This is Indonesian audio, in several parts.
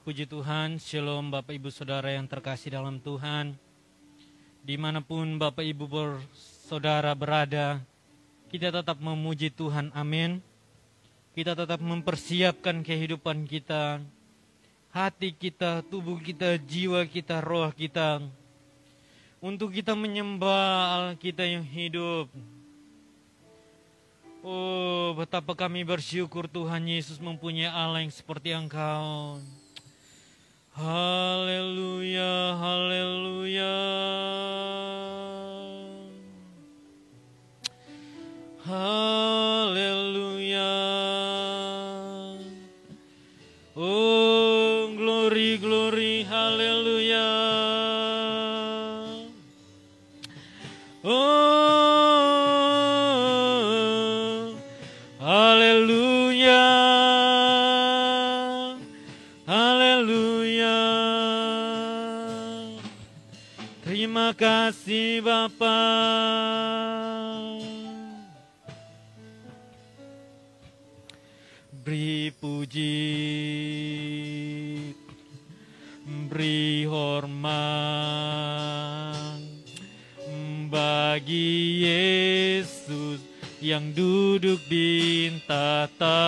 Puji Tuhan, Shalom Bapak Ibu Saudara yang terkasih dalam Tuhan. Dimanapun Bapak Ibu Saudara berada, kita tetap memuji Tuhan, amin. Kita tetap mempersiapkan kehidupan kita, hati kita, tubuh kita, jiwa kita, roh kita, untuk kita menyembah Allah kita yang hidup. Oh, betapa kami bersyukur Tuhan Yesus mempunyai Allah yang seperti Engkau. Haleluya, haleluya. Haleluya. Oh, glory, glory, haleluya. Oh, haleluya. Haleluya. Terima kasih Bapa. Beri puji, beri hormat bagi Yesus yang duduk di tahta,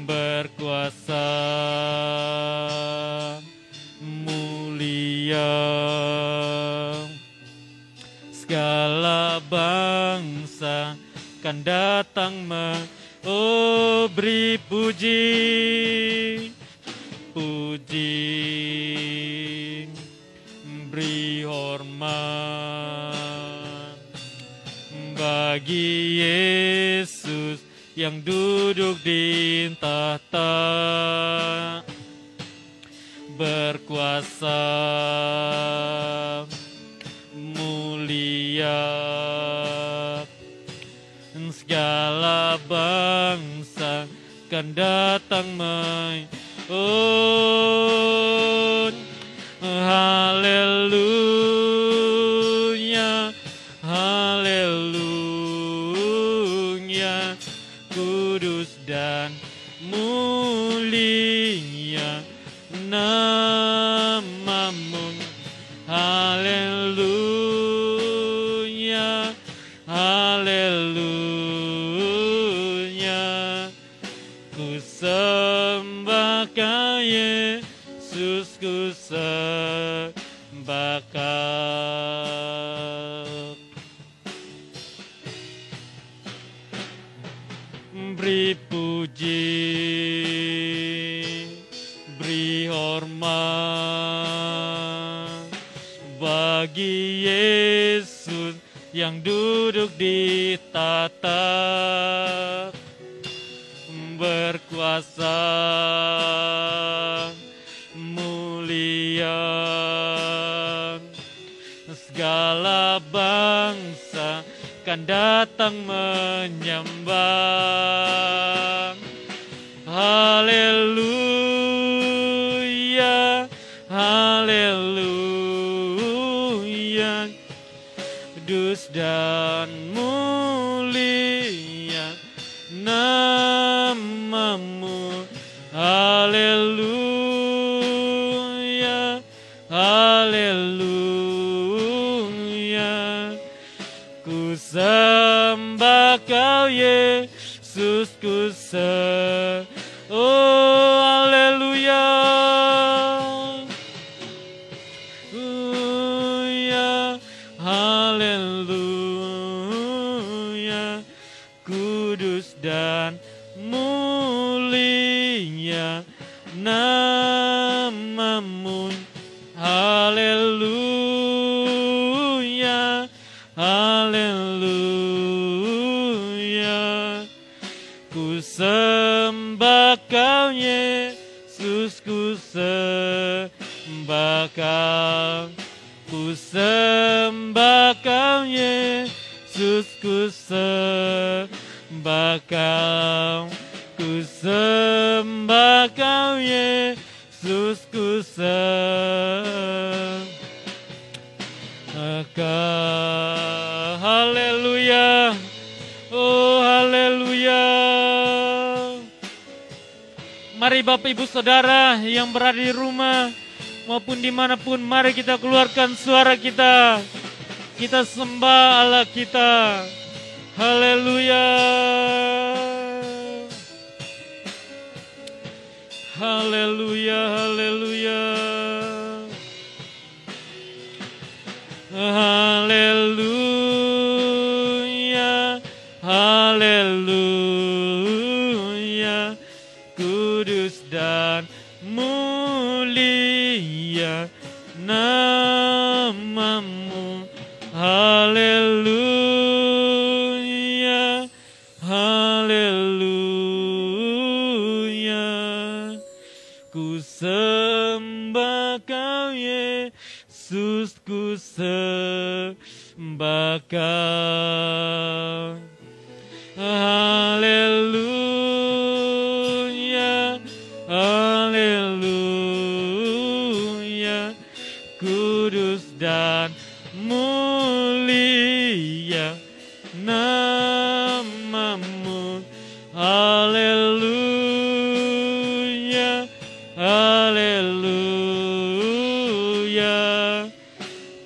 berkuasa mulia, segala bangsa kan datang beri puji, puji, beri hormat bagi Yesus yang duduk di tahta, berkuasa mulia, segala bangsa kan datang haleluya, haleluya, kudus dan mulia namamu, haleluya, haleluya, ku sembah Kau Yesus, ku sembah Kau. Beri puji, beri hormat bagi Yesus yang duduk di tahta, berkuasa mulia, segala bangsa kan datang menyembah. Haleluya, haleluya, kudus dan mulia namamu, haleluya, haleluya, ku sembah Kau Yesus, ku oh haleluya, haleluya, kudus dan mulia namamu, haleluya, haleluya, ku sembah Kau Yesus, ku sembah Kau, ku sembah Kau Yesus, ku sembah Kau, ku sembah Kau Yesus, ku sembah Kau. Haleluya, oh haleluya. Mari Bapak Ibu Saudara yang berada di rumah maupun dimanapun, mari kita keluarkan suara kita. Kita sembah Allah kita. Haleluya. Haleluya, haleluya. Haleluya, haleluya. Kudus dan mulia namamu. Haleluya, haleluya. Ku sembah Kau Yesus, ku sembah Kau. Haleluya, haleluya. Kudus dan mulia namamu. Haleluya, haleluya.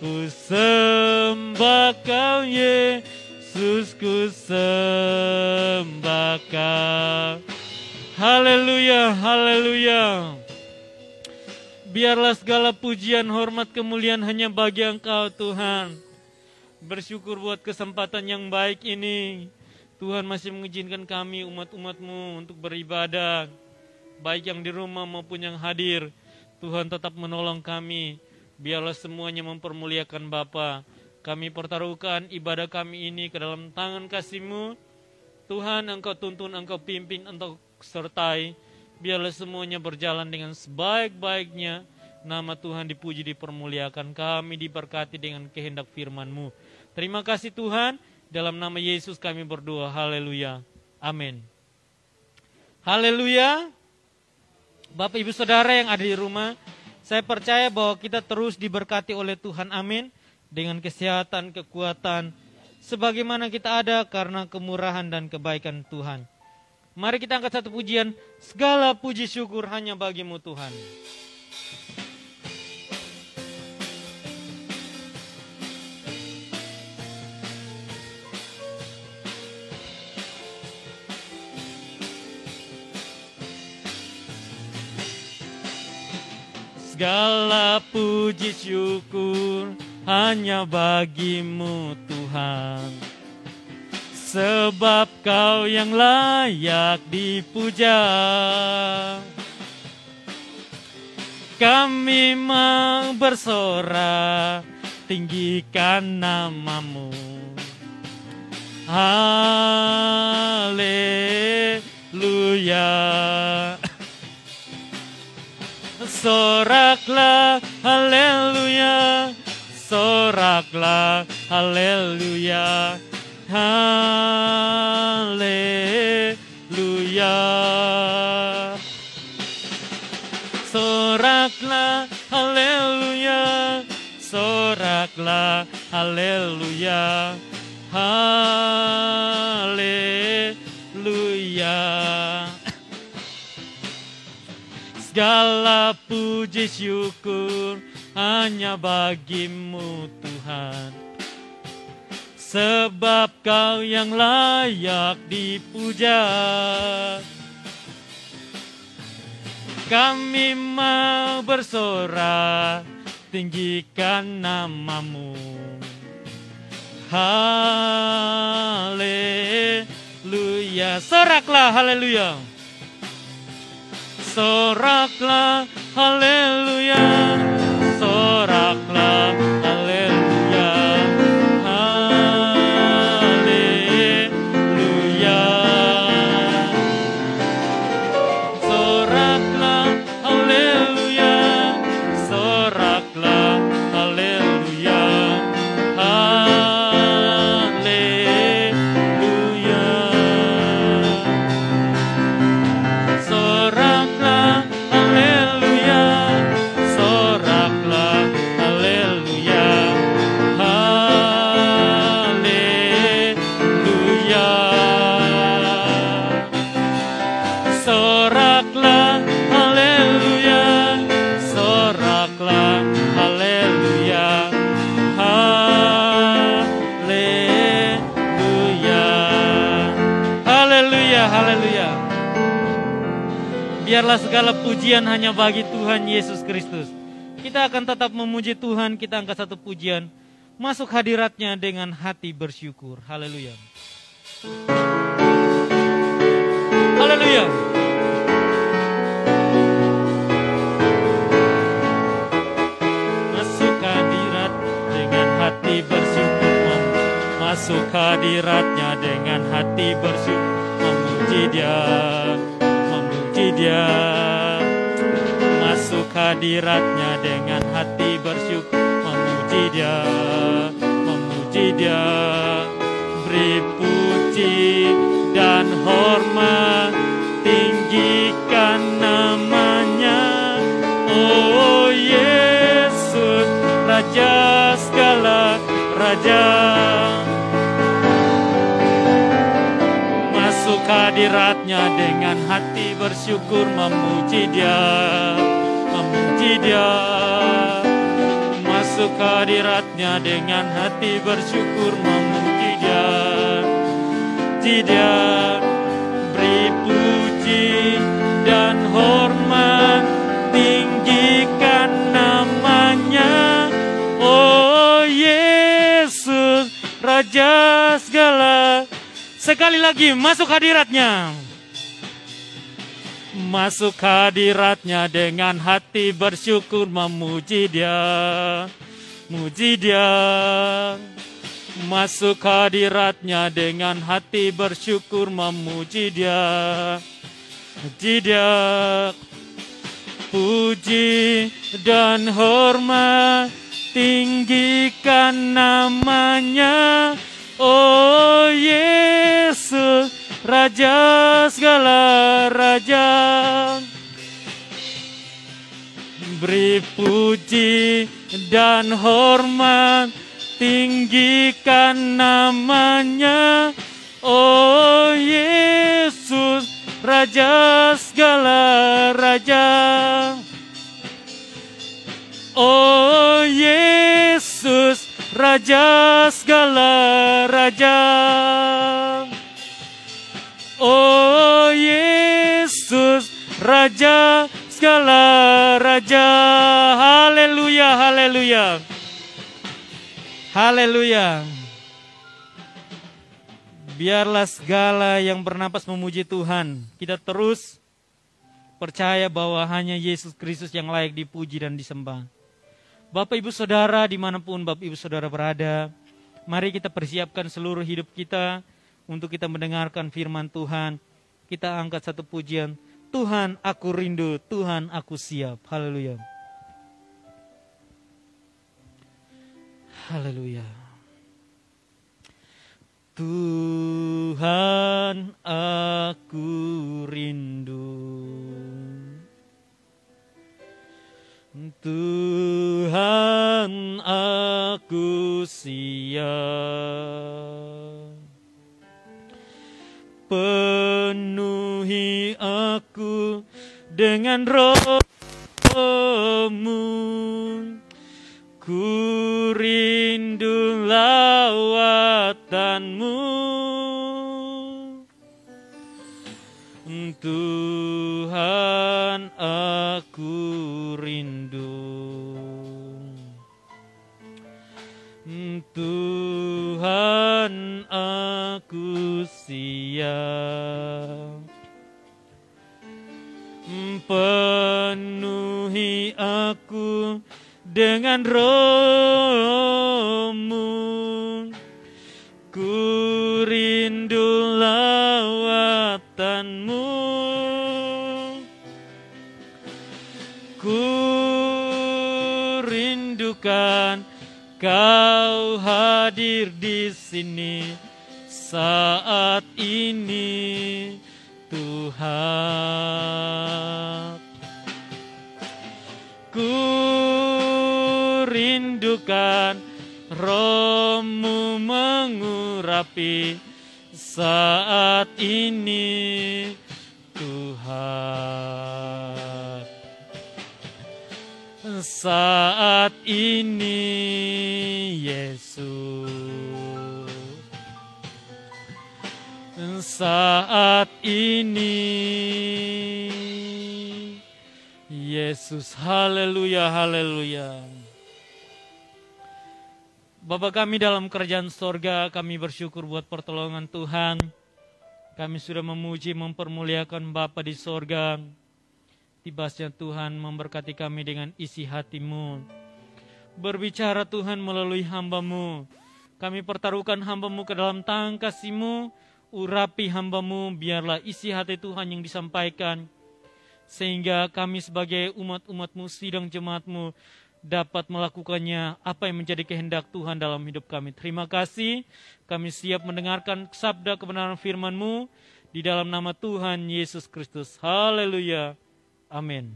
Ku sembah Kau Yesus, ku sembah Kau. Haleluya, haleluya. Biarlah segala pujian, hormat, kemuliaan hanya bagi Engkau Tuhan. Bersyukur buat kesempatan yang baik ini. Tuhan masih mengizinkan kami umat-umat-Mu untuk beribadah. Baik yang di rumah maupun yang hadir. Tuhan tetap menolong kami. Biarlah semuanya mempermuliakan Bapa. Kami pertaruhkan ibadah kami ini ke dalam tangan kasih-Mu. Tuhan, Engkau tuntun, Engkau pimpin, Engkau sertai. Biarlah semuanya berjalan dengan sebaik-baiknya. Nama Tuhan dipuji, dipermuliakan. Kami diberkati dengan kehendak firman-Mu. Terima kasih Tuhan. Dalam nama Yesus kami berdoa. Haleluya. Amin. Haleluya. Bapak Ibu Saudara yang ada di rumah, saya percaya bahwa kita terus diberkati oleh Tuhan. Amin. Dengan kesehatan, kekuatan, sebagaimana kita ada karena kemurahan dan kebaikan Tuhan. Mari kita angkat satu pujian. Segala puji syukur hanya bagi-Mu Tuhan. Segala puji syukur hanya bagi-Mu Tuhan. Sebab Kau yang layak dipuja. Kami mau bersorak, tinggikan nama-Mu. Haleluya. Soraklah, haleluya. Soraklah, haleluya. Haleluya. Soraklah, haleluya. Soraklah, haleluya. Haleluya. Segala puji syukur hanya bagi-Mu Tuhan. Sebab Kau yang layak dipuja. Kami mau bersorak, tinggikan nama-Mu. Haleluya. Soraklah, haleluya. Soraklah, haleluya. Soraklah, haleluya. Soraklah, haleluya. Biarlah segala pujian hanya bagi Tuhan Yesus Kristus. Kita akan tetap memuji Tuhan, kita angkat satu pujian. Masuk hadiratnya dengan hati bersyukur. Haleluya. Haleluya. Masuk hadirat dengan hati bersyukur. Masuk hadiratnya dengan hati bersyukur. Memuji Dia, memuji Dia. Masuk hadiratnya dengan hati bersyukur. Memuji Dia, memuji Dia. Beri puji dan hormat, tinggikan namanya. Oh Yesus, Raja segala raja. Masuk hadiratnya dengan hati bersyukur. Memuji Dia, memuji Dia. Masuk hadiratnya dengan hati bersyukur. Memuji Dia, memuji Dia. Beri puji dan hormat, tinggikan namanya. Oh Yesus, Raja segala. Sekali lagi, masuk hadiratnya. Masuk hadiratnya dengan hati bersyukur. Memuji Dia, muji Dia. Masuk hadiratnya dengan hati bersyukur. Memuji Dia, muji Dia. Puji dan hormat, tinggikan namanya. Oh Yesus, Raja segala raja. Beri puji dan hormat, tinggikan namanya. Oh Yesus, Raja segala raja. Oh Yesus, Raja segala raja. Oh Yesus, Raja segala raja. Haleluya, haleluya. Haleluya. Biarlah segala yang bernapas memuji Tuhan. Kita terus percaya bahwa hanya Yesus Kristus yang layak dipuji dan disembah. Bapak Ibu Saudara dimanapun Bapak Ibu Saudara berada, mari kita persiapkan seluruh hidup kita untuk kita mendengarkan firman Tuhan. Kita angkat satu pujian. Tuhan aku rindu, Tuhan aku siap. Haleluya. Haleluya. Tuhan aku rindu, Tuhan aku siap. Penuhi aku dengan Roh-Mu, ku rindu lawatan-Mu. Tuhan aku rindu, Tuhan aku siap. Penuhi aku dengan Roh-Mu, ku rindu lawatan-Mu. Ku rindukan Kau hadir di sini saat ini, Tuhan. Ku rindukan Roh-Mu mengurapi saat ini, Tuhan. Saat ini, Yesus. Saat ini, Yesus. Haleluya, haleluya. Bapa kami dalam kerajaan sorga, kami bersyukur buat pertolongan Tuhan. Kami sudah memuji, mempermuliakan Bapa di sorga. Tibasnya Tuhan memberkati kami dengan isi hati-Mu. Berbicara Tuhan melalui hamba-Mu. Kami pertaruhkan hamba-Mu ke dalam tangan kasih-Mu. Urapi hamba-Mu, biarlah isi hati Tuhan yang disampaikan. Sehingga kami sebagai umat-umat-Mu, sidang jemaat-Mu, dapat melakukannya apa yang menjadi kehendak Tuhan dalam hidup kami. Terima kasih, kami siap mendengarkan sabda kebenaran firman-Mu di dalam nama Tuhan Yesus Kristus. Haleluya. Amin.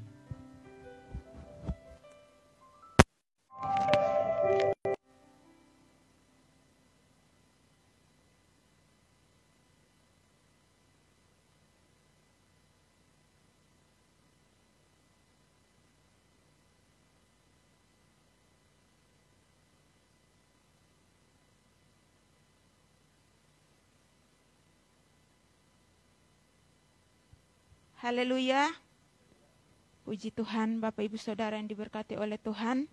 Haleluya. Puji Tuhan, Bapak Ibu Saudara yang diberkati oleh Tuhan.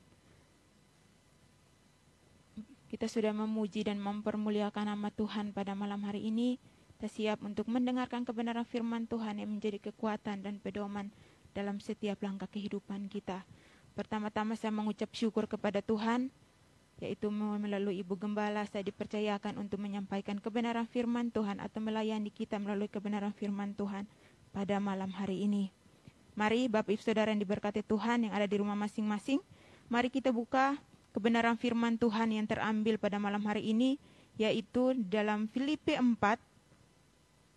Kita sudah memuji dan mempermuliakan nama Tuhan pada malam hari ini. Kita siap untuk mendengarkan kebenaran firman Tuhan yang menjadi kekuatan dan pedoman dalam setiap langkah kehidupan kita. Pertama-tama saya mengucap syukur kepada Tuhan, yaitu melalui Ibu Gembala saya dipercayakan untuk menyampaikan kebenaran firman Tuhan atau melayani kita melalui kebenaran firman Tuhan pada malam hari ini. Mari Bapak Ibu Saudara yang diberkati Tuhan yang ada di rumah masing-masing, mari kita buka kebenaran firman Tuhan yang terambil pada malam hari ini, yaitu dalam Filipi 4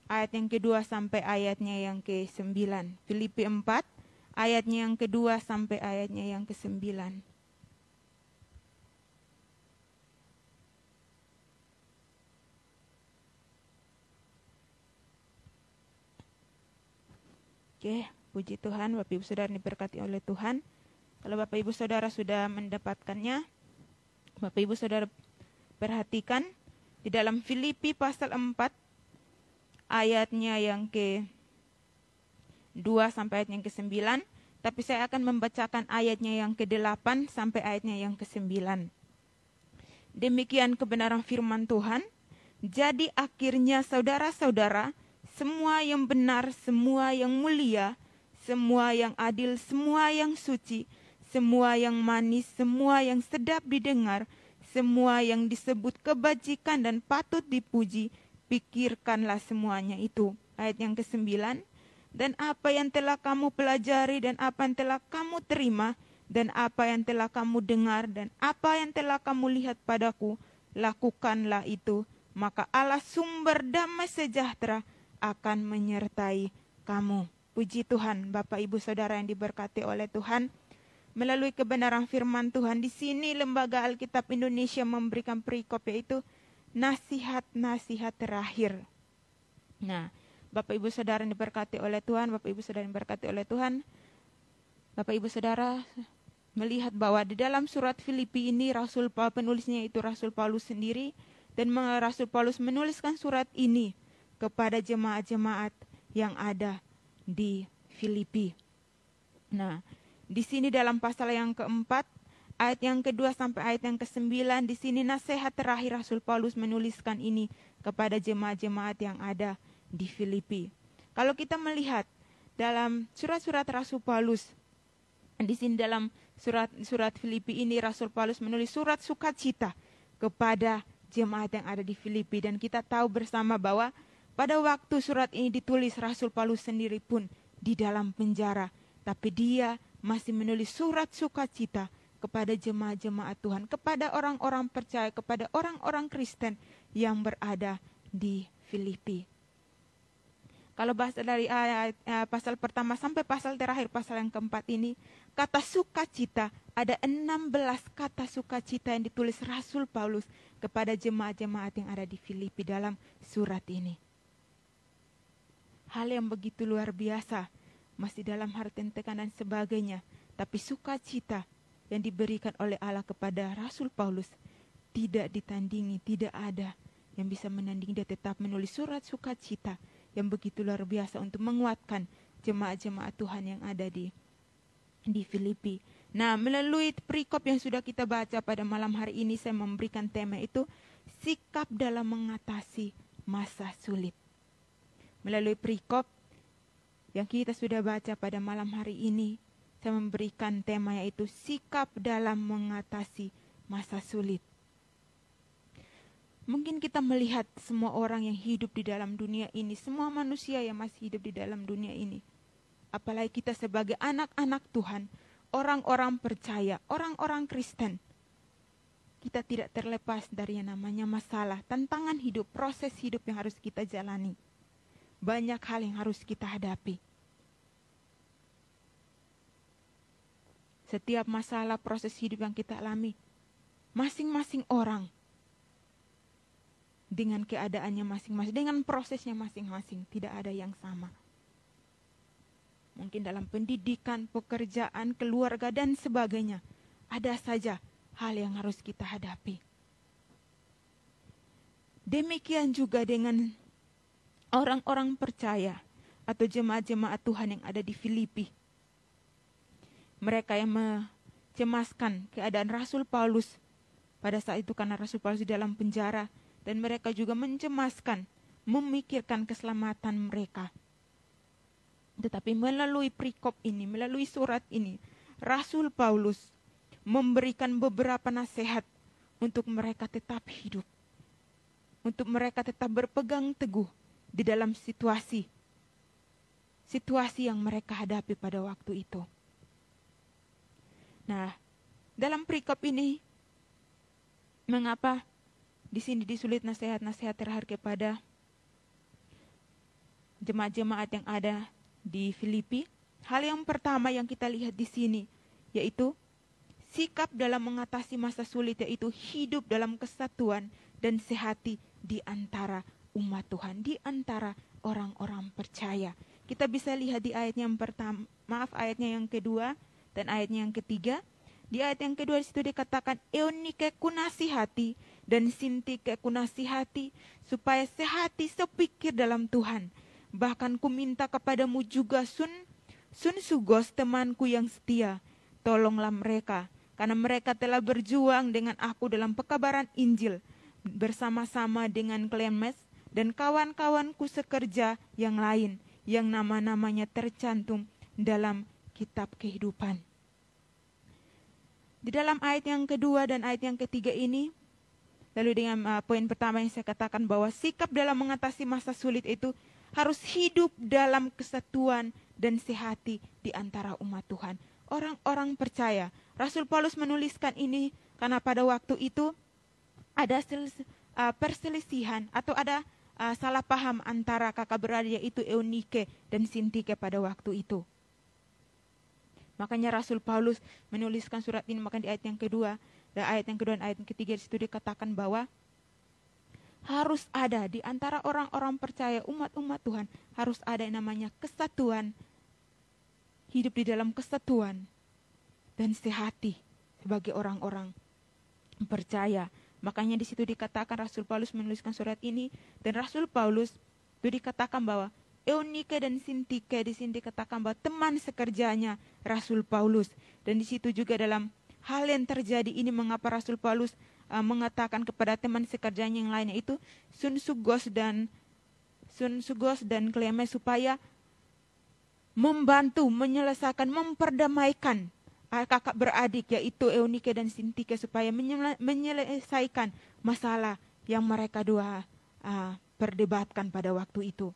ayat yang kedua sampai ayatnya yang ke-9. Filipi 4 ayatnya yang kedua sampai ayatnya yang ke-9. Oke, puji Tuhan, Bapak Ibu Saudara diberkati oleh Tuhan. Kalau Bapak Ibu Saudara sudah mendapatkannya, Bapak Ibu Saudara perhatikan di dalam Filipi pasal 4 ayatnya yang ke-2 sampai ayat yang ke-9, tapi saya akan membacakan ayatnya yang ke-8 sampai ayatnya yang ke-9. Demikian kebenaran firman Tuhan. Jadi akhirnya saudara-saudara, semua yang benar, semua yang mulia, semua yang adil, semua yang suci, semua yang manis, semua yang sedap didengar, semua yang disebut kebajikan dan patut dipuji, pikirkanlah semuanya itu. Ayat yang ke-9, dan apa yang telah kamu pelajari dan apa yang telah kamu terima dan apa yang telah kamu dengar dan apa yang telah kamu lihat padaku, lakukanlah itu. Maka Allah sumber damai sejahtera akan menyertai kamu. Puji Tuhan, Bapak Ibu Saudara yang diberkati oleh Tuhan. Melalui kebenaran firman Tuhan, di sini Lembaga Alkitab Indonesia memberikan perikop, yaitu nasihat-nasihat terakhir. Nah, Bapak Ibu Saudara yang diberkati oleh Tuhan, Bapak Ibu Saudara yang diberkati oleh Tuhan, Bapak Ibu Saudara melihat bahwa di dalam surat Filipi ini Rasul Paulus, penulisnya itu Rasul Paulus sendiri, dan Rasul Paulus menuliskan surat ini kepada jemaat-jemaat yang ada di Filipi. Nah, di sini dalam pasal yang keempat, ayat yang kedua sampai ayat yang ke-9, di sini nasihat terakhir Rasul Paulus menuliskan ini kepada jemaat-jemaat yang ada di Filipi. Kalau kita melihat dalam surat-surat Rasul Paulus, di sini dalam surat Filipi ini Rasul Paulus menulis surat sukacita kepada jemaat yang ada di Filipi, dan kita tahu bersama bahwa pada waktu surat ini ditulis, Rasul Paulus sendiri pun di dalam penjara, tapi dia masih menulis surat sukacita kepada jemaat-jemaat Tuhan, kepada orang-orang percaya, kepada orang-orang Kristen yang berada di Filipi. Kalau bahas dari ayat pasal pertama sampai pasal terakhir, pasal yang keempat ini, kata sukacita, ada 16 kata sukacita yang ditulis Rasul Paulus kepada jemaat-jemaat yang ada di Filipi dalam surat ini. Hal yang begitu luar biasa, masih dalam hartentekan dan sebagainya, tapi sukacita yang diberikan oleh Allah kepada Rasul Paulus tidak ditandingi, tidak ada yang bisa menandingi. Dia tetap menulis surat sukacita yang begitu luar biasa untuk menguatkan jemaat-jemaat Tuhan yang ada di di Filipi. Nah, melalui perikop yang sudah kita baca pada malam hari ini, saya memberikan tema itu sikap dalam mengatasi masa sulit. Melalui perikop yang kita sudah baca pada malam hari ini, saya memberikan tema yaitu sikap dalam mengatasi masa sulit. Mungkin kita melihat semua orang yang hidup di dalam dunia ini, semua manusia yang masih hidup di dalam dunia ini. Apalagi kita sebagai anak-anak Tuhan, orang-orang percaya, orang-orang Kristen. Kita tidak terlepas dari yang namanya masalah, tantangan hidup, proses hidup yang harus kita jalani. Banyak hal yang harus kita hadapi. Setiap masalah, proses hidup yang kita alami, masing-masing orang dengan keadaannya masing-masing, dengan prosesnya masing-masing, tidak ada yang sama. Mungkin dalam pendidikan, pekerjaan, keluarga, dan sebagainya, ada saja hal yang harus kita hadapi. Demikian juga dengan orang-orang percaya atau jemaat-jemaat Tuhan yang ada di Filipi. Mereka yang mencemaskan keadaan Rasul Paulus pada saat itu karena Rasul Paulus di dalam penjara, dan mereka juga mencemaskan, memikirkan keselamatan mereka. Tetapi melalui perikop ini, melalui surat ini, Rasul Paulus memberikan beberapa nasihat untuk mereka tetap hidup, untuk mereka tetap berpegang teguh di dalam situasi yang mereka hadapi pada waktu itu. Nah, dalam perikop ini, mengapa di sini disulit nasihat-nasihat terakhir kepada jemaat-jemaat yang ada di Filipi? Hal yang pertama yang kita lihat di sini, yaitu sikap dalam mengatasi masa sulit, yaitu hidup dalam kesatuan dan sehati di antara umat Tuhan, di antara orang-orang percaya. Kita bisa lihat di ayatnya yang pertama, ayatnya yang kedua dan ayatnya yang ketiga. Di ayat yang kedua di situ dikatakan, Eunike kunasihati dan Sintike kunasihati, supaya sehati sepikir dalam Tuhan. Bahkan kuminta kepadamu juga Sugos temanku yang setia, tolonglah mereka, karena mereka telah berjuang dengan aku dalam pekabaran Injil, bersama-sama dengan Klemes dan kawan-kawanku sekerja yang lain, yang nama-namanya tercantum dalam kitab kehidupan. Di dalam ayat yang kedua dan ayat yang ketiga ini, lalu dengan poin pertama yang saya katakan bahwa sikap dalam mengatasi masa sulit itu harus hidup dalam kesatuan dan sehati di antara umat Tuhan. Orang-orang percaya. Rasul Paulus menuliskan ini karena pada waktu itu ada perselisihan atau ada salah paham antara kakak beradik, yaitu Eunike dan Sintike pada waktu itu. Makanya Rasul Paulus menuliskan surat ini, maka di ayat yang kedua dan ayat yang ketiga di situ dikatakan bahwa harus ada di antara orang-orang percaya, umat-umat Tuhan, harus ada yang namanya kesatuan, hidup di dalam kesatuan dan sehati sebagai orang-orang percaya. Makanya di situ dikatakan Rasul Paulus menuliskan surat ini, dan Rasul Paulus itu dikatakan bahwa Eunike dan Sintike di sini dikatakan bahwa teman sekerjanya Rasul Paulus. Dan di situ juga dalam hal yang terjadi ini, mengapa Rasul Paulus mengatakan kepada teman sekerjanya yang lainnya itu Sugos dan Klemes supaya membantu, menyelesaikan, memperdamaikan kakak beradik, yaitu Eunike dan Sintike, supaya menyelesaikan masalah yang mereka dua perdebatkan pada waktu itu.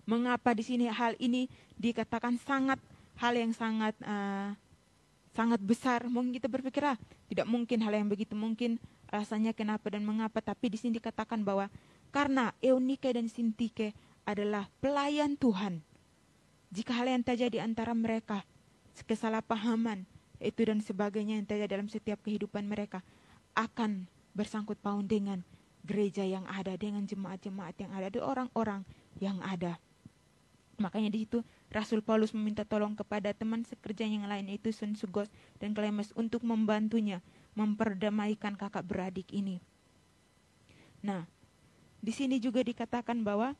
Mengapa di sini hal ini dikatakan hal yang sangat besar? Mungkin kita berpikir tidak mungkin hal yang begitu, mungkin alasannya kenapa dan mengapa. Tapi di sini dikatakan bahwa karena Eunike dan Sintike adalah pelayan Tuhan. Jika hal yang terjadi antara mereka, kesalahpahaman itu dan sebagainya yang terjadi dalam setiap kehidupan mereka, akan bersangkut paut dengan gereja yang ada, dengan jemaat-jemaat yang ada, dengan orang-orang yang ada. Makanya di situ Rasul Paulus meminta tolong kepada teman sekerja yang lain, yaitu Sugos dan Klemes, untuk membantunya memperdamaikan kakak beradik ini. Nah, di sini juga dikatakan bahwa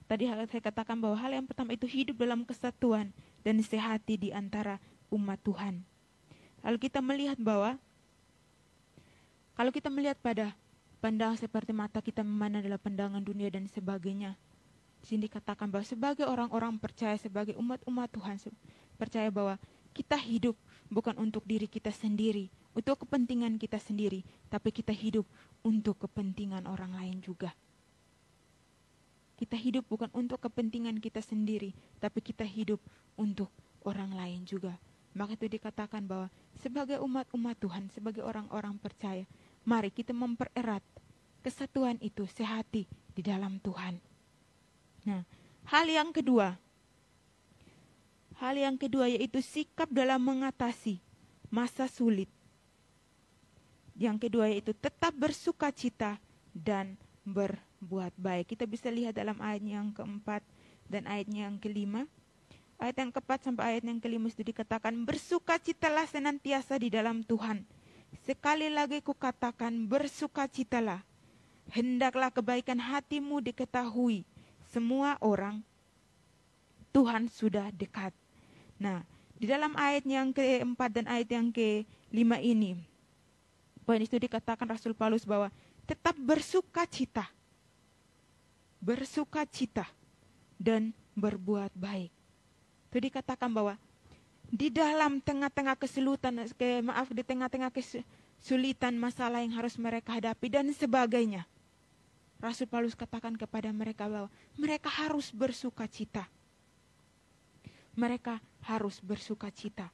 tadi saya katakan bahwa hal yang pertama itu hidup dalam kesatuan dan sehati di antara umat Tuhan. Lalu kita melihat bahwa kalau kita melihat pada pandangan seperti mata kita memandang adalah pandangan dunia dan sebagainya. Di sini dikatakan bahwa sebagai orang-orang percaya, sebagai umat-umat Tuhan, percaya bahwa kita hidup bukan untuk diri kita sendiri, untuk kepentingan kita sendiri, tapi kita hidup untuk kepentingan orang lain juga. Kita hidup bukan untuk kepentingan kita sendiri, tapi kita hidup untuk orang lain juga. Maka itu dikatakan bahwa sebagai umat-umat Tuhan, sebagai orang-orang percaya, mari kita mempererat kesatuan itu sehati di dalam Tuhan. Nah, hal yang kedua yaitu sikap dalam mengatasi masa sulit. Yang kedua yaitu tetap bersukacita dan berbuat baik. Kita bisa lihat dalam ayat yang keempat dan ayatnya yang kelima. Ayat yang keempat sampai ayat yang kelima itu dikatakan, bersukacitalah senantiasa di dalam Tuhan. Sekali lagi kukatakan, bersukacitalah. Hendaklah kebaikan hatimu diketahui semua orang, Tuhan sudah dekat. Nah, di dalam ayat yang keempat dan ayat yang kelima ini, poin itu dikatakan Rasul Paulus bahwa tetap bersukacita dan berbuat baik. Itu dikatakan bahwa di dalam tengah-tengah kesulitan masalah yang harus mereka hadapi dan sebagainya, Rasul Paulus katakan kepada mereka bahwa mereka harus bersukacita. Mereka harus bersukacita.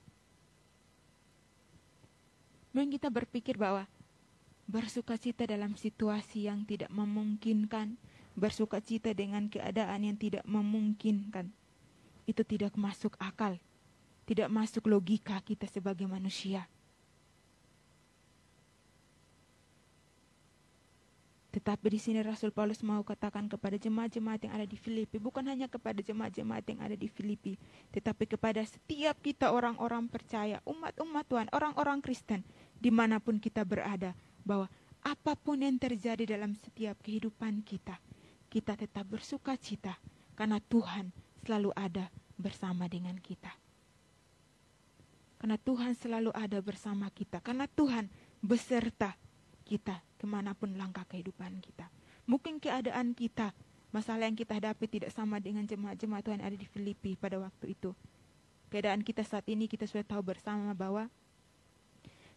Mungkin kita berpikir bahwa bersukacita dalam situasi yang tidak memungkinkan, bersukacita dengan keadaan yang tidak memungkinkan, itu tidak masuk akal, tidak masuk logika kita sebagai manusia. Tetapi di sini Rasul Paulus mau katakan kepada jemaat-jemaat yang ada di Filipi, bukan hanya kepada jemaat-jemaat yang ada di Filipi, tetapi kepada setiap kita orang-orang percaya, umat-umat Tuhan, orang-orang Kristen, dimanapun kita berada, bahwa apapun yang terjadi dalam setiap kehidupan kita, kita tetap bersukacita, karena Tuhan selalu ada bersama dengan kita. Karena Tuhan selalu ada bersama kita, karena Tuhan beserta kita kemanapun langkah kehidupan kita. Mungkin keadaan kita, masalah yang kita hadapi tidak sama dengan jemaat-jemaat Tuhan yang ada di Filipi pada waktu itu. Keadaan kita saat ini kita sudah tahu bersama bahwa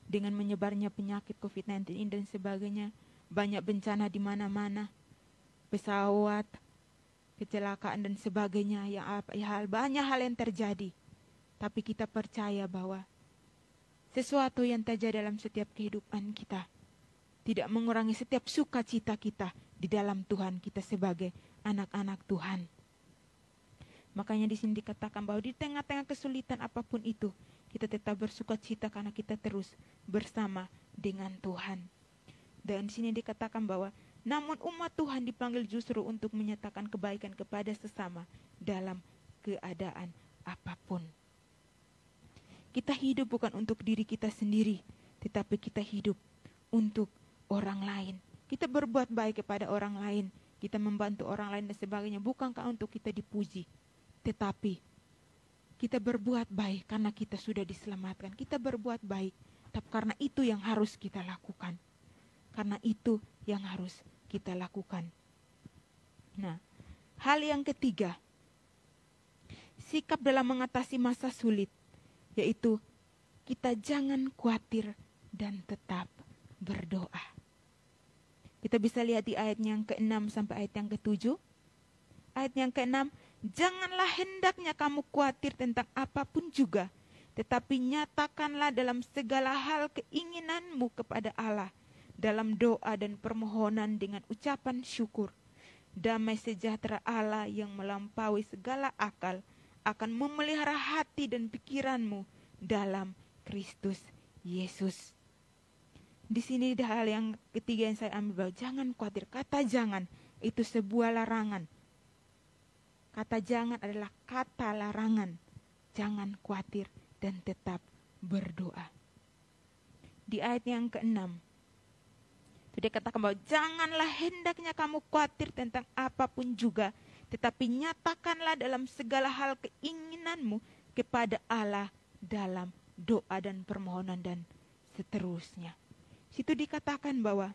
dengan menyebarnya penyakit COVID-19 ini dan sebagainya, banyak bencana di mana-mana, pesawat, kecelakaan dan sebagainya, banyak hal yang terjadi. Tapi kita percaya bahwa sesuatu yang terjadi dalam setiap kehidupan kita tidak mengurangi setiap sukacita kita di dalam Tuhan kita sebagai anak-anak Tuhan. Makanya di sini dikatakan bahwa di tengah-tengah kesulitan apapun itu, kita tetap bersukacita karena kita terus bersama dengan Tuhan. Dan di sini dikatakan bahwa namun umat Tuhan dipanggil justru untuk menyatakan kebaikan kepada sesama dalam keadaan apapun. Kita hidup bukan untuk diri kita sendiri, tetapi kita hidup untuk orang lain. Kita berbuat baik kepada orang lain, kita membantu orang lain dan sebagainya, bukankah untuk kita dipuji, tetapi kita berbuat baik karena kita sudah diselamatkan. Kita berbuat baik, tapi karena itu yang harus kita lakukan. Karena itu yang harus kita lakukan. Nah, hal yang ketiga, sikap dalam mengatasi masa sulit, yaitu kita jangan khawatir dan tetap berdoa. Kita bisa lihat di ayat yang ke-6 sampai ayat yang ke-7. Ayat yang ke-6, janganlah hendaknya kamu khawatir tentang apapun juga, tetapi nyatakanlah dalam segala hal keinginanmu kepada Allah, dalam doa dan permohonan dengan ucapan syukur. Damai sejahtera Allah yang melampaui segala akal akan memelihara hati dan pikiranmu dalam Kristus Yesus. Di sini hal yang ketiga yang saya ambil bahwa jangan khawatir. Kata jangan itu sebuah larangan. Kata jangan adalah kata larangan. Jangan khawatir dan tetap berdoa. Di ayat yang ke-6, dia katakan bahwa janganlah hendaknya kamu khawatir tentang apapun juga, tetapi nyatakanlah dalam segala hal keinginanmu kepada Allah dalam doa dan permohonan dan seterusnya. Situ dikatakan bahwa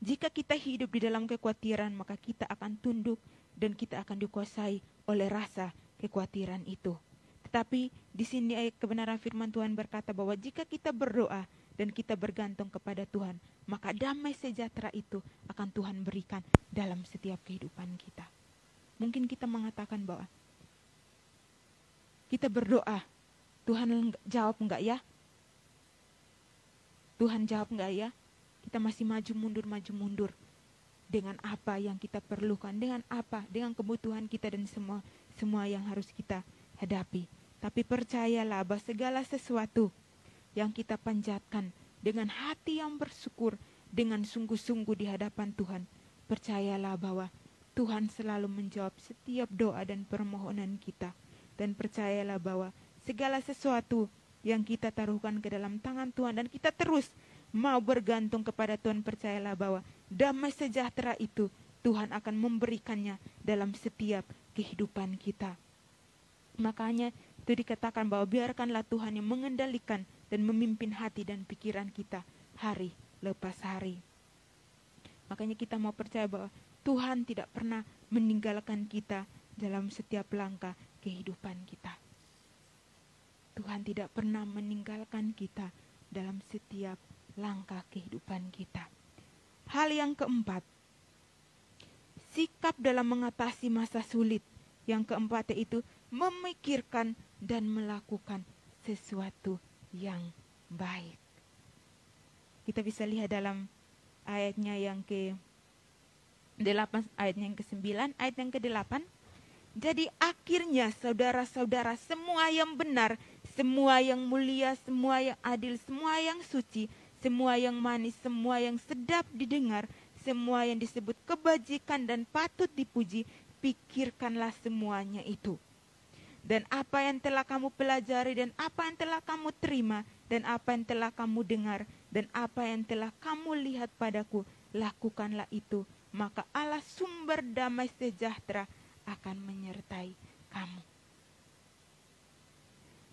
jika kita hidup di dalam kekhawatiran, maka kita akan tunduk dan kita akan dikuasai oleh rasa kekhawatiran itu. Tetapi di sini kebenaran firman Tuhan berkata bahwa jika kita berdoa dan kita bergantung kepada Tuhan, maka damai sejahtera itu akan Tuhan berikan dalam setiap kehidupan kita. Mungkin kita mengatakan bahwa kita berdoa, Tuhan jawab enggak ya? Tuhan jawab enggak ya? Kita masih maju mundur. Dengan apa yang kita perlukan, dengan apa, dengan kebutuhan kita dan semua yang harus kita hadapi. Tapi percayalah bahwa segala sesuatu yang kita panjatkan dengan hati yang bersyukur, dengan sungguh-sungguh di hadapan Tuhan, percayalah bahwa Tuhan selalu menjawab setiap doa dan permohonan kita. Dan percayalah bahwa segala sesuatu yang kita taruhkan ke dalam tangan Tuhan dan kita terus mau bergantung kepada Tuhan, percayalah bahwa damai sejahtera itu Tuhan akan memberikannya dalam setiap kehidupan kita. Makanya itu dikatakan bahwa biarkanlah Tuhan yang mengendalikan dan memimpin hati dan pikiran kita hari lepas hari. Makanya kita mau percaya bahwa Tuhan tidak pernah meninggalkan kita dalam setiap langkah kehidupan kita. Tuhan tidak pernah meninggalkan kita dalam setiap langkah kehidupan kita. Hal yang keempat, sikap dalam mengatasi masa sulit. Yang keempat yaitu memikirkan dan melakukan sesuatu yang baik. Kita bisa lihat dalam ayatnya yang ke-8, ayatnya yang ke-9, ayat yang ke-8. Jadi akhirnya saudara-saudara, semua yang benar, semua yang mulia, semua yang adil, semua yang suci, semua yang manis, semua yang sedap didengar, semua yang disebut kebajikan dan patut dipuji, pikirkanlah semuanya itu. Dan apa yang telah kamu pelajari, dan apa yang telah kamu terima, dan apa yang telah kamu dengar, dan apa yang telah kamu lihat padaku, lakukanlah itu. Maka Allah sumber damai sejahtera akan menyertai kamu.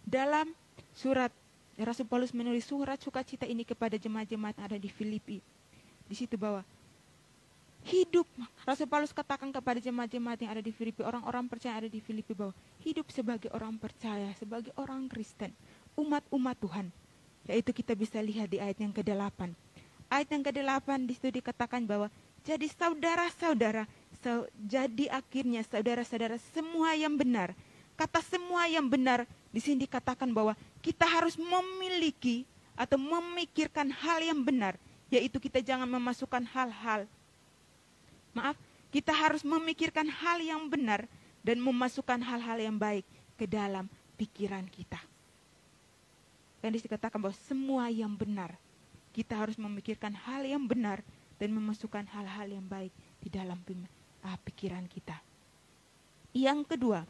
Dalam surat, Rasul Paulus menulis surat sukacita ini kepada jemaat-jemaat yang ada di Filipi. Di situ bahwa hidup, Rasul Paulus katakan kepada jemaat-jemaat yang ada di Filipi, orang-orang percaya yang ada di Filipi, bahwa hidup sebagai orang percaya, sebagai orang Kristen, umat-umat Tuhan. Yaitu kita bisa lihat di ayat yang ke-8. Ayat yang ke-8 di situ dikatakan bahwa jadi saudara-saudara, jadi akhirnya saudara-saudara, semua yang benar. Kata semua yang benar di sini dikatakan bahwa kita harus memiliki atau memikirkan hal yang benar, yaitu kita jangan memasukkan kita harus memikirkan hal yang benar dan memasukkan hal-hal yang baik ke dalam pikiran kita. Dan dikatakan bahwa semua yang benar, kita harus memikirkan hal yang benar dan memasukkan hal-hal yang baik di dalam pikiran kita. Yang kedua,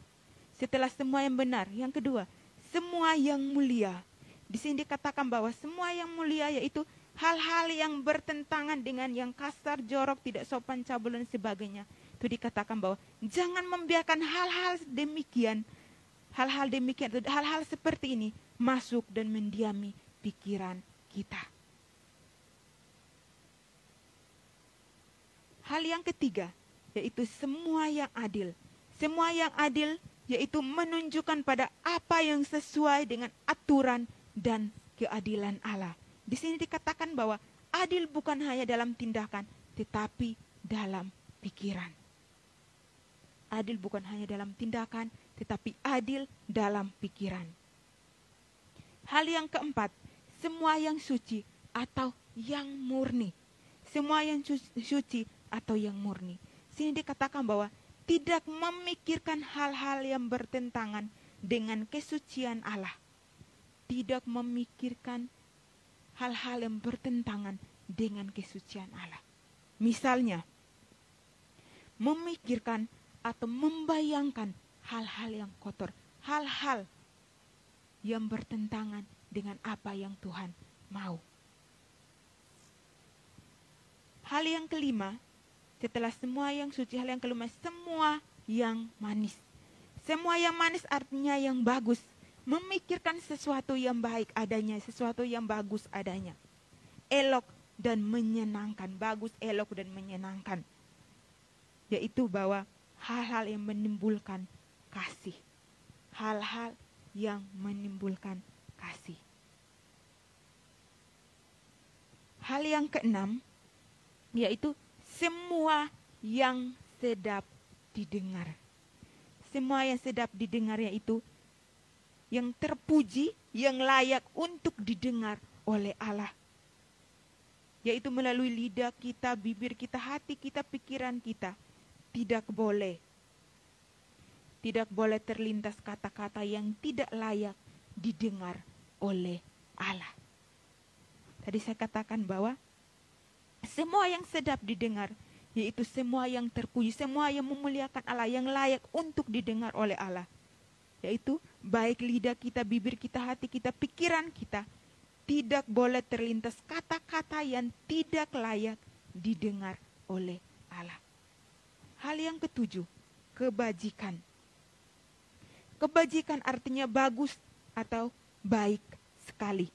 setelah semua yang benar, yang kedua, semua yang mulia. Di sini dikatakan bahwa semua yang mulia yaitu hal-hal yang bertentangan dengan yang kasar, jorok, tidak sopan, cabul dan sebagainya. Itu dikatakan bahwa jangan membiarkan hal-hal demikian, hal-hal seperti ini masuk dan mendiami pikiran kita. Hal yang ketiga, yaitu semua yang adil. Semua yang adil yaitu menunjukkan pada apa yang sesuai dengan aturan dan keadilan Allah. Di sini dikatakan bahwa adil bukan hanya dalam tindakan, tetapi dalam pikiran. Adil bukan hanya dalam tindakan, tetapi adil dalam pikiran. Hal yang keempat, semua yang suci atau yang murni. Semua yang suci atau yang murni. Sini dikatakan bahwa tidak memikirkan hal-hal yang bertentangan dengan kesucian Allah. Tidak memikirkan hal-hal yang bertentangan dengan kesucian Allah. Misalnya, memikirkan atau membayangkan hal-hal yang kotor, hal-hal yang bertentangan dengan apa yang Tuhan mau. Hal yang kelima, setelah semua yang suci, hal yang kelima, semua yang manis. Semua yang manis artinya yang bagus. Memikirkan sesuatu yang baik adanya, sesuatu yang bagus adanya. Elok dan menyenangkan, bagus, elok dan menyenangkan. Yaitu bahwa hal-hal yang menimbulkan kasih. Hal-hal yang menimbulkan kasih. Hal yang keenam, yaitu semua yang sedap didengar. Semua yang sedap didengar, yaitu yang terpuji, yang layak untuk didengar oleh Allah. Yaitu melalui lidah kita, bibir kita, hati kita, pikiran kita. Tidak boleh terlintas kata-kata yang tidak layak didengar oleh Allah. Tadi saya katakan bahwa semua yang sedap didengar, yaitu semua yang terpuji, semua yang memuliakan Allah, yang layak untuk didengar oleh Allah. Yaitu baik lidah kita, bibir kita, hati kita, pikiran kita, tidak boleh terlintas kata-kata yang tidak layak didengar oleh Allah. Hal yang ketujuh, kebajikan. Kebajikan artinya bagus atau baik sekali.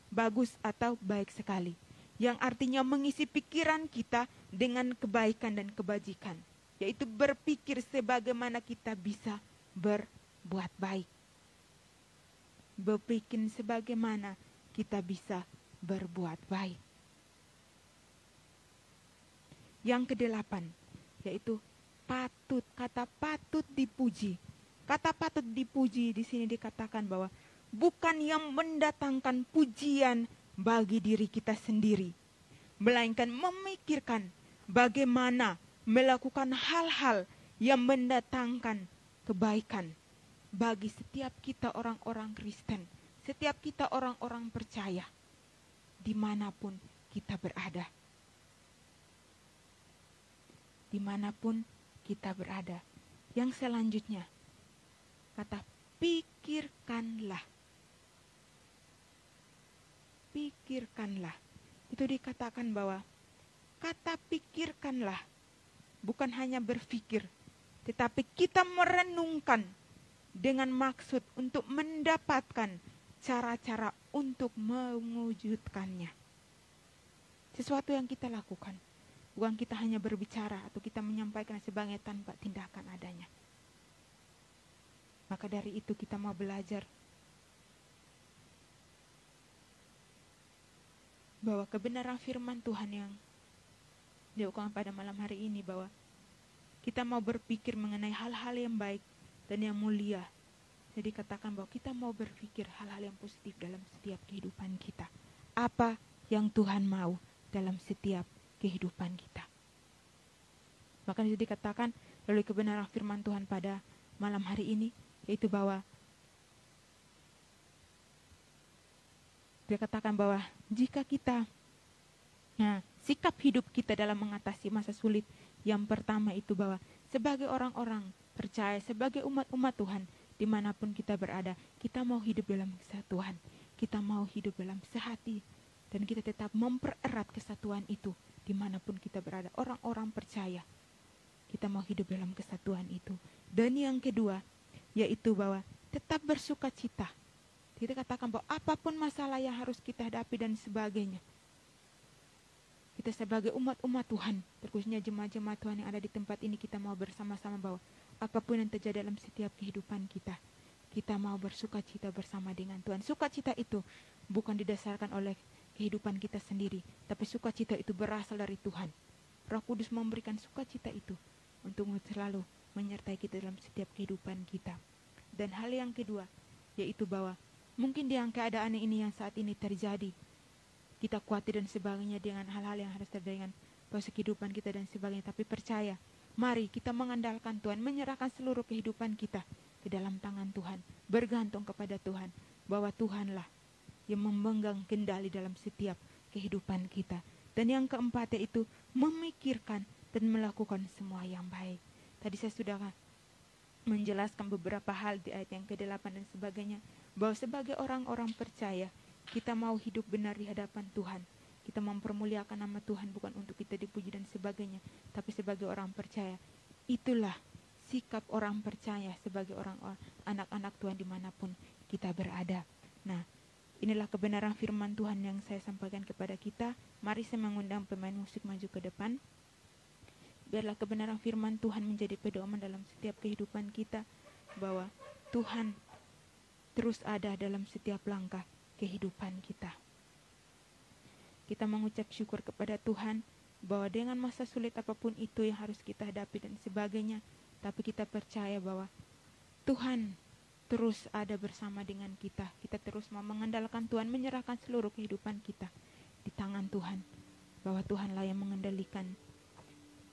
Bagus atau baik sekali. Yang artinya mengisi pikiran kita dengan kebaikan dan kebajikan. Yaitu berpikir sebagaimana kita bisa berbuat baik. Berpikir sebagaimana kita bisa berbuat baik. Yang kedelapan, yaitu patut. Kata patut dipuji. Kata patut dipuji di sini dikatakan bahwa bukan yang mendatangkan pujian bagi diri kita sendiri, melainkan memikirkan bagaimana melakukan hal-hal yang mendatangkan kebaikan bagi setiap kita orang-orang Kristen, setiap kita orang-orang percaya, dimanapun kita berada. Dimanapun kita berada. Yang selanjutnya, kata pikirkanlah. Pikirkanlah. Itu dikatakan bahwa kata pikirkanlah bukan hanya berpikir, tetapi kita merenungkan dengan maksud untuk mendapatkan cara-cara untuk mewujudkannya. Sesuatu yang kita lakukan, bukan kita hanya berbicara atau kita menyampaikan sebagai tanpa tindakan adanya. Maka dari itu kita mau belajar bahwa kebenaran firman Tuhan yang diucapkan pada malam hari ini, bahwa kita mau berpikir mengenai hal-hal yang baik dan yang mulia. Jadi katakan bahwa kita mau berpikir hal-hal yang positif dalam setiap kehidupan kita. Apa yang Tuhan mau dalam setiap kehidupan kita. Maka itu dikatakan melalui kebenaran firman Tuhan pada malam hari ini, yaitu bahwa dikatakan bahwa jika kita, sikap hidup kita dalam mengatasi masa sulit, yang pertama itu bahwa sebagai orang-orang percaya, sebagai umat-umat Tuhan, dimanapun kita berada, kita mau hidup dalam kesatuan, kita mau hidup dalam sehati, dan kita tetap mempererat kesatuan itu dimanapun kita berada. Orang-orang percaya, kita mau hidup dalam kesatuan itu. Dan yang kedua, yaitu bahwa tetap bersuka cita. Kita katakan bahwa apapun masalah yang harus kita hadapi dan sebagainya, kita sebagai umat-umat Tuhan, terkhususnya jemaat-jemaat Tuhan yang ada di tempat ini, kita mau bersama-sama bahwa apapun yang terjadi dalam setiap kehidupan kita, kita mau bersuka cita bersama dengan Tuhan. Sukacita itu bukan didasarkan oleh kehidupan kita sendiri, tapi sukacita itu berasal dari Tuhan. Roh Kudus memberikan sukacita itu untuk selalu menyertai kita dalam setiap kehidupan kita. Dan hal yang kedua, yaitu bahwa mungkin di keadaan ini yang saat ini terjadi, kita khawatir dan sebagainya dengan hal-hal yang harus terjadi dengan proses kehidupan kita dan sebagainya. Tapi percaya, mari kita mengandalkan Tuhan, menyerahkan seluruh kehidupan kita ke dalam tangan Tuhan, bergantung kepada Tuhan, bahwa Tuhanlah yang memegang kendali dalam setiap kehidupan kita. Dan yang keempat, yaitu memikirkan dan melakukan semua yang baik. Tadi saya sudah menjelaskan beberapa hal di ayat yang ke-8 dan sebagainya, bahwa sebagai orang-orang percaya, kita mau hidup benar di hadapan Tuhan. Kita mempermuliakan nama Tuhan bukan untuk kita dipuji dan sebagainya, tapi sebagai orang percaya, itulah sikap orang percaya sebagai anak-anak Tuhan dimanapun kita berada. Nah, inilah kebenaran firman Tuhan yang saya sampaikan kepada kita. Mari saya mengundang pemain musik maju ke depan. Biarlah kebenaran firman Tuhan menjadi pedoman dalam setiap kehidupan kita, bahwa Tuhan terus ada dalam setiap langkah kehidupan kita. Kita mengucap syukur kepada Tuhan bahwa dengan masa sulit apapun itu yang harus kita hadapi dan sebagainya, tapi kita percaya bahwa Tuhan terus ada bersama dengan kita. Kita terus mau mengandalkan Tuhan, menyerahkan seluruh kehidupan kita di tangan Tuhan, bahwa Tuhanlah yang mengendalikan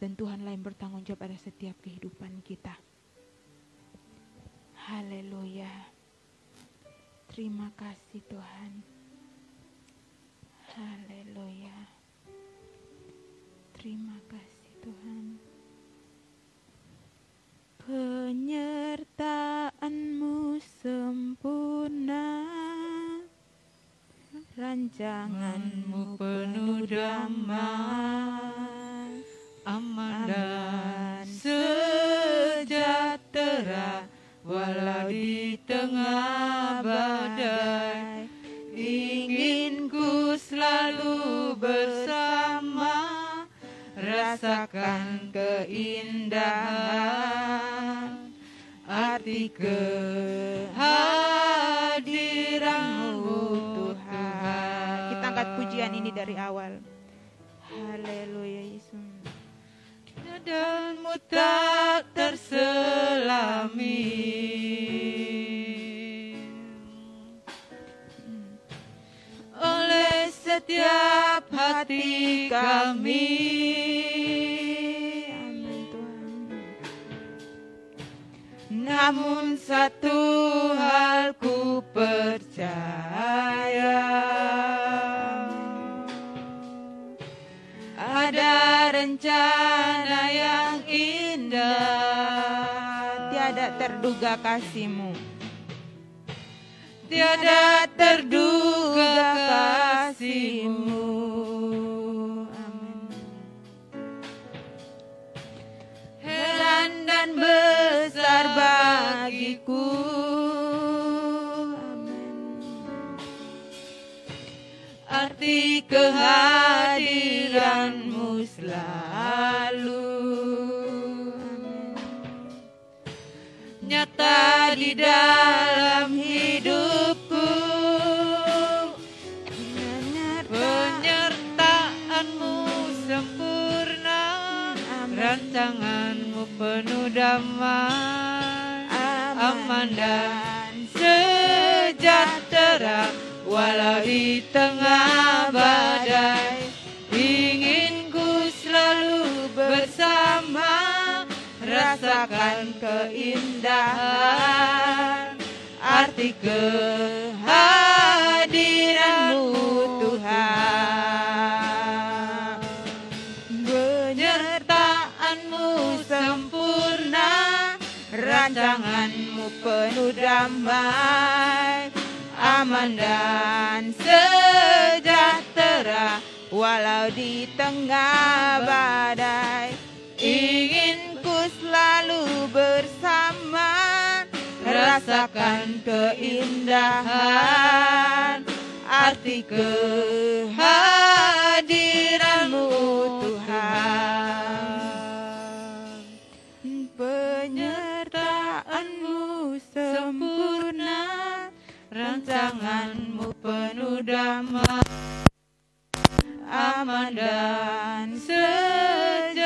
dan Tuhanlah yang bertanggung jawab atas setiap kehidupan kita. Haleluya. Terima kasih Tuhan. Haleluya. Terima kasih Tuhan. Penyertaan-Mu sempurna, rancangan-Mu penuh damai, aman dan sejahtera walau di tengah badai. Ingin ku selalu bersama, rasakan keindahan arti kehadiran-Mu Tuhan. Kita angkat pujian ini dari awal. Haleluya Yesus. Dan-Mu tak terselami oleh setiap hati kami. Amin Tuhan. Namun satu hal ku percaya, ada rencana yang indah, tiada terduga kasih-Mu, tiada terduga kasih-Mu. Amin. Heran dan besar bagiku. Amin. Arti kehadiran-Mu selalu nyata di dalam hidupku. Penyertaan-Mu sempurna, rancangan-Mu penuh damai, aman dan sejahtera walau di tengah badai. Ingin ku selalu bersama, rasakan keindahan arti kehadiran-Mu Tuhan. Penyertaan-Mu sempurna, rancangan-Mu penuh damai, aman dan sejahtera walau di tengah badai. Ingin ku selalu bersama, rasakan keindahan arti kehadiran-Mu Tuhan. Penyertaan-Mu sempurna, rancangan-Mu penuh damai, aman dan sejahtera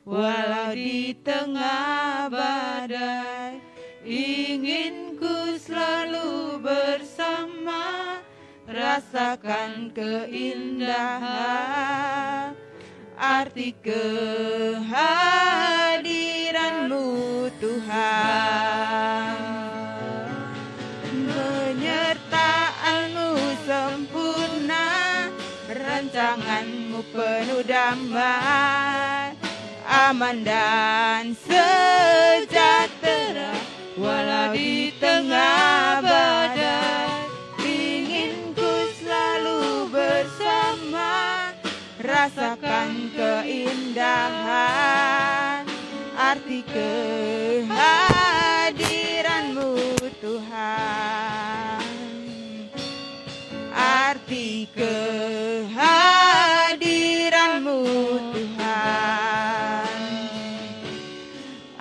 walau di tengah badai. Ingin ku selalu bersama, rasakan keindahan arti kehadiran-Mu Tuhan. Penyertaan-Mu sempurna, rancangan-Mu penuh damai, aman dan sejahtera walau di tengah badai. Ingin ku selalu bersama, rasakan keindahan arti kehadiran-Mu Tuhan, arti kehadiran-Mu Tuhan,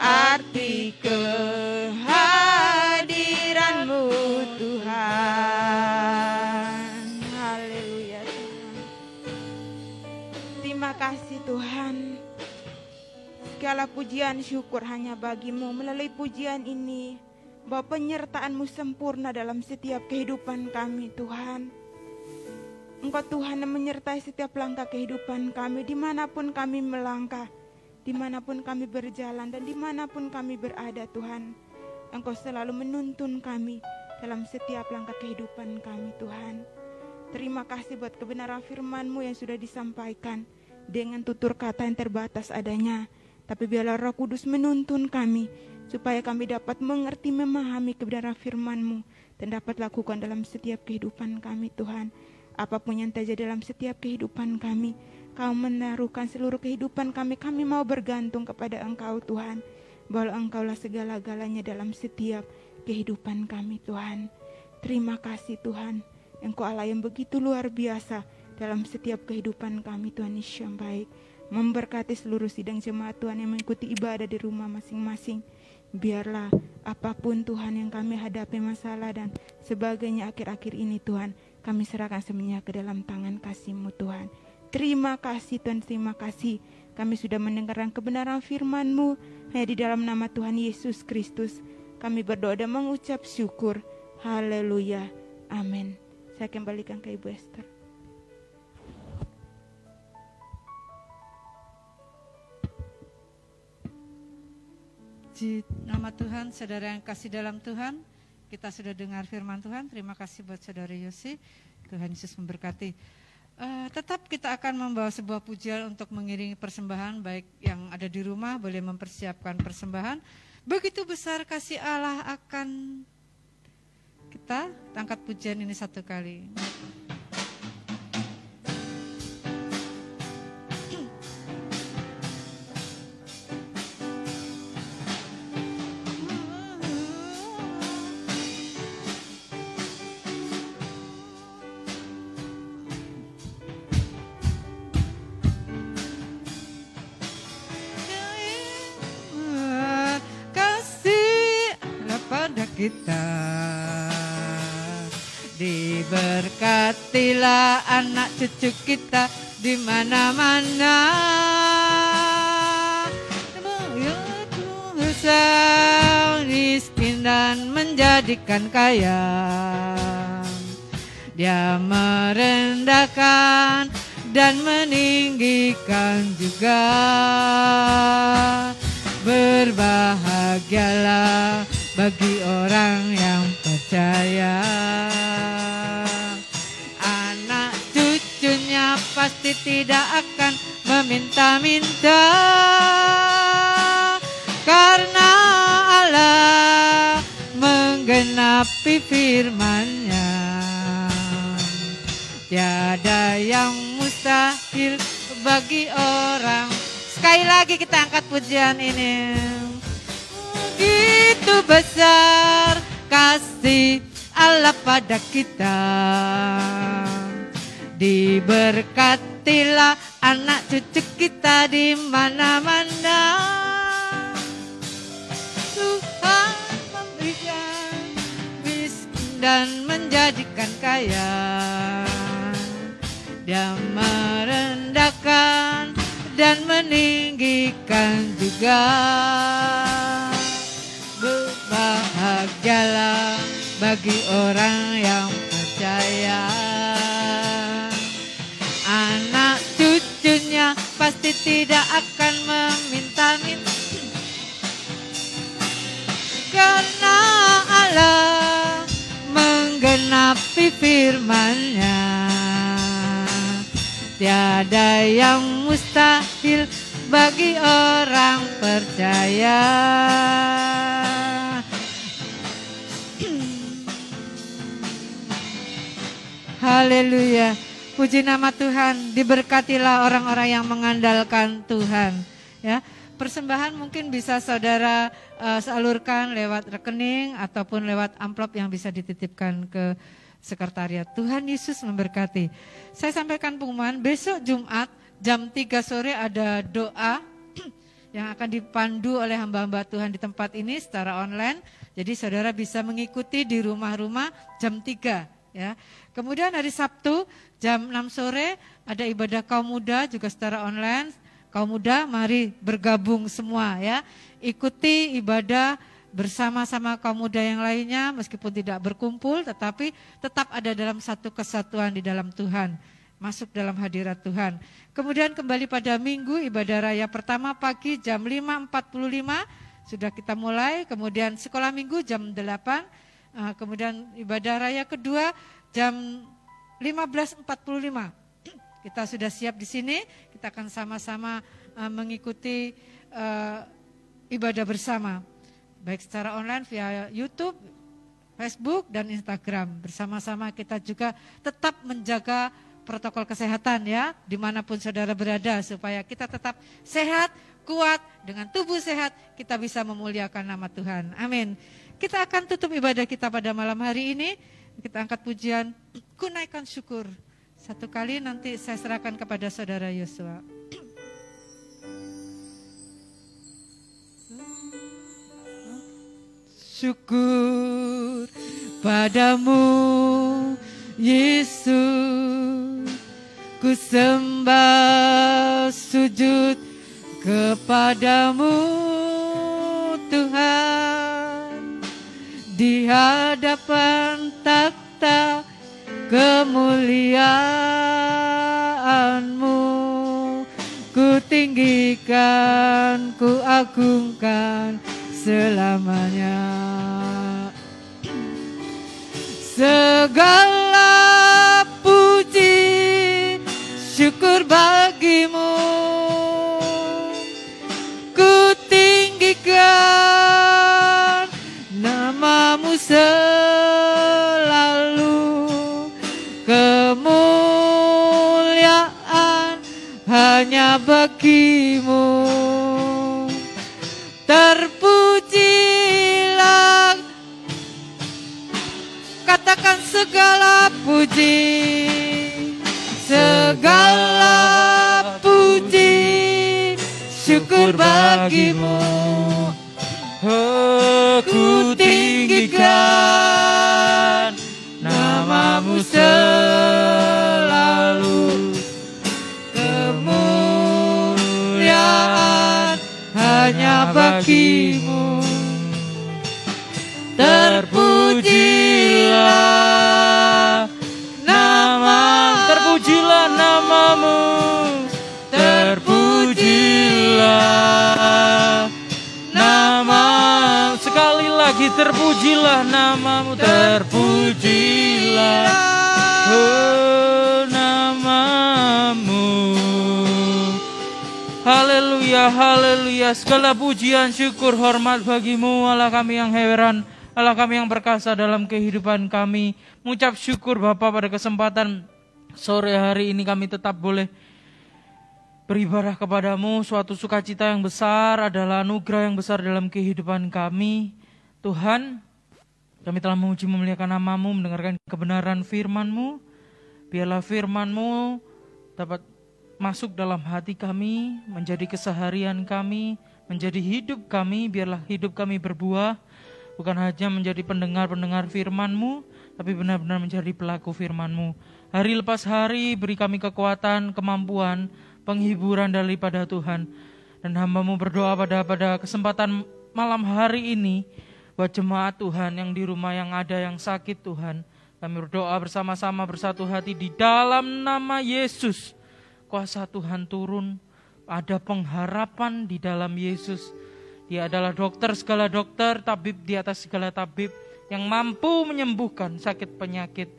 arti kehadiran-Mu Tuhan. Haleluya Tuhan. Terima kasih Tuhan. Segala pujian syukur hanya bagi-Mu. Melalui pujian ini, bahwa penyertaan-Mu sempurna dalam setiap kehidupan kami Tuhan. Engkau Tuhan yang menyertai setiap langkah kehidupan kami, dimanapun kami melangkah, dimanapun kami berjalan, dan dimanapun kami berada Tuhan. Engkau selalu menuntun kami dalam setiap langkah kehidupan kami Tuhan. Terima kasih buat kebenaran firman-Mu yang sudah disampaikan dengan tutur kata yang terbatas adanya. Tapi biarlah Roh Kudus menuntun kami, supaya kami dapat mengerti, memahami kebenaran firman-Mu, dan dapat lakukan dalam setiap kehidupan kami Tuhan. Apapun yang terjadi dalam setiap kehidupan kami, Kau menaruhkan seluruh kehidupan kami. Kami mau bergantung kepada Engkau Tuhan, bahwa Engkaulah segala-galanya dalam setiap kehidupan kami Tuhan. Terima kasih Tuhan, Engkau Allah yang begitu luar biasa dalam setiap kehidupan kami Tuhan Yesus yang baik. Memberkati seluruh sidang jemaat Tuhan yang mengikuti ibadah di rumah masing-masing. Biarlah apapun Tuhan yang kami hadapi, masalah dan sebagainya akhir-akhir ini Tuhan, kami serahkan semuanya ke dalam tangan kasih-Mu Tuhan. Terima kasih Tuhan, terima kasih. Kami sudah mendengarkan kebenaran firman-Mu. Hanya di dalam nama Tuhan Yesus Kristus kami berdoa dan mengucap syukur. Haleluya, amin. Saya kembalikan ke Ibu Esther. Puji nama Tuhan, saudara yang kasih dalam Tuhan, kita sudah dengar firman Tuhan. Terima kasih buat saudara Yosi, Tuhan Yesus memberkati. Tetap kita akan membawa sebuah pujian untuk mengiringi persembahan, baik yang ada di rumah boleh mempersiapkan persembahan. Begitu besar kasih Allah akan kita, angkat pujian ini satu kali. Kita diberkatilah anak cucu kita di mana-mana. Sang miskin dan menjadikan kaya, Dia merendahkan dan meninggikan juga. Berbahagialah bagi orang yang percaya, anak cucunya pasti tidak akan meminta-minta, karena Allah menggenapi firman-Nya. Tiada yang mustahil bagi orang. Sekali lagi kita angkat pujian ini. Begitu besar kasih Allah pada kita, diberkatilah anak cucu kita di mana-mana. Tuhan memberikan miskin dan menjadikan kaya, Dia merendahkan dan meninggikan juga. Berbahagialah bagi orang yang percaya, anak cucunya pasti tidak akan meminta-minta, karena Allah menggenapi firman-Nya. Tiada yang mustahil bagi orang percaya. Haleluya. Puji nama Tuhan. Diberkatilah orang-orang yang mengandalkan Tuhan. Ya, persembahan mungkin bisa saudara salurkan lewat rekening ataupun lewat amplop yang bisa dititipkan ke sekretariat. Tuhan Yesus memberkati. Saya sampaikan pengumuman, besok Jumat jam 3 sore ada doa yang akan dipandu oleh hamba-hamba Tuhan di tempat ini secara online. Jadi saudara bisa mengikuti di rumah-rumah jam 3 ya. Kemudian hari Sabtu jam 6 sore ada ibadah kaum muda juga secara online. Kaum muda mari bergabung semua ya. Ikuti ibadah bersama-sama kaum muda yang lainnya meskipun tidak berkumpul tetapi tetap ada dalam satu kesatuan di dalam Tuhan. Masuk dalam hadirat Tuhan. Kemudian kembali pada Minggu ibadah raya pertama pagi jam 5.45 sudah kita mulai. Kemudian sekolah Minggu jam 8. Kemudian ibadah raya kedua jam 15.45. Kita sudah siap di sini. Kita akan sama-sama mengikuti ibadah bersama. Baik secara online via YouTube, Facebook dan Instagram. Bersama-sama kita juga tetap menjaga protokol kesehatan ya, dimanapun saudara berada supaya kita tetap sehat, kuat, dengan tubuh sehat kita bisa memuliakan nama Tuhan. Amin. Kita akan tutup ibadah kita pada malam hari ini. Kita angkat pujian, ku naikkan syukur. Satu kali nanti saya serahkan kepada saudara Yosua. Syukur padamu Yesus, ku sembah sujud kepadamu Tuhan, di hadapan takhta kemuliaan-Mu, ku tinggikan, ku agungkan selamanya. Segala puji syukur bagimu, ku tinggikan namamu selalu, kemuliaan hanya bagimu. Terpujilah, katakan segala puji, segala puji syukur bagimu. Ku tinggikan namamu selalu, kemuliaan hanya bagimu. Terpujilah namamu, terpujilah namamu. Sekali lagi terpujilah namamu, terpujilah namamu. Haleluya, haleluya. Segala pujian, syukur, hormat bagimu Allah kami yang heran, Allah kami yang berkasa dalam kehidupan kami. Mengucap syukur Bapa pada kesempatan sore hari ini kami tetap boleh beribadah kepadamu. Suatu sukacita yang besar adalah anugerah yang besar dalam kehidupan kami. Tuhan, kami telah memuji memuliakan namamu, mendengarkan kebenaran firman-Mu. Biarlah firman-Mu dapat masuk dalam hati kami, menjadi keseharian kami, menjadi hidup kami. Biarlah hidup kami berbuah, bukan hanya menjadi pendengar-pendengar firman-Mu, tapi benar-benar menjadi pelaku firman-Mu. Hari lepas hari beri kami kekuatan, kemampuan, penghiburan daripada Tuhan. Dan hamba-Mu berdoa pada kesempatan malam hari ini, buat jemaat Tuhan yang di rumah yang ada yang sakit Tuhan. Kami berdoa bersama-sama bersatu hati di dalam nama Yesus. Kuasa Tuhan turun, ada pengharapan di dalam Yesus. Dia adalah dokter segala dokter, tabib di atas segala tabib, yang mampu menyembuhkan sakit penyakit,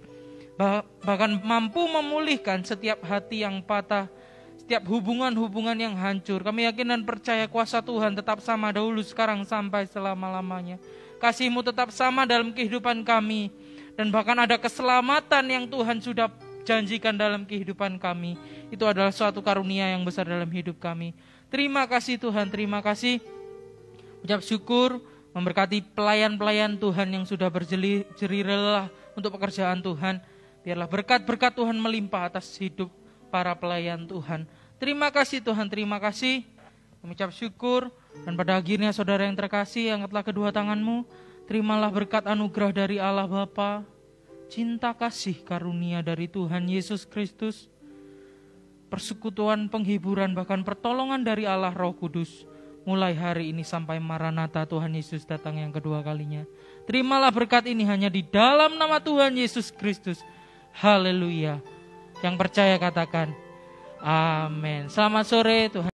bahkan mampu memulihkan setiap hati yang patah, setiap hubungan-hubungan yang hancur. Kami yakin dan percaya kuasa Tuhan tetap sama dahulu, sekarang, sampai selama-lamanya. Kasih-Mu tetap sama dalam kehidupan kami, dan bahkan ada keselamatan yang Tuhan sudah janjikan dalam kehidupan kami. Itu adalah suatu karunia yang besar dalam hidup kami. Terima kasih Tuhan, terima kasih. Ucap syukur, memberkati pelayan-pelayan Tuhan yang sudah berjerih lelah untuk pekerjaan Tuhan. Biarlah berkat-berkat Tuhan melimpah atas hidup para pelayan Tuhan. Terima kasih Tuhan, terima kasih. Mengucap syukur, dan pada akhirnya saudara yang terkasih, angkatlah kedua tanganmu. Terimalah berkat anugerah dari Allah Bapa, cinta kasih karunia dari Tuhan Yesus Kristus, persekutuan, penghiburan, bahkan pertolongan dari Allah Roh Kudus, mulai hari ini sampai Maranatha Tuhan Yesus datang yang kedua kalinya. Terimalah berkat ini hanya di dalam nama Tuhan Yesus Kristus. Haleluya. Yang percaya katakan amin. Selamat sore, Tuhan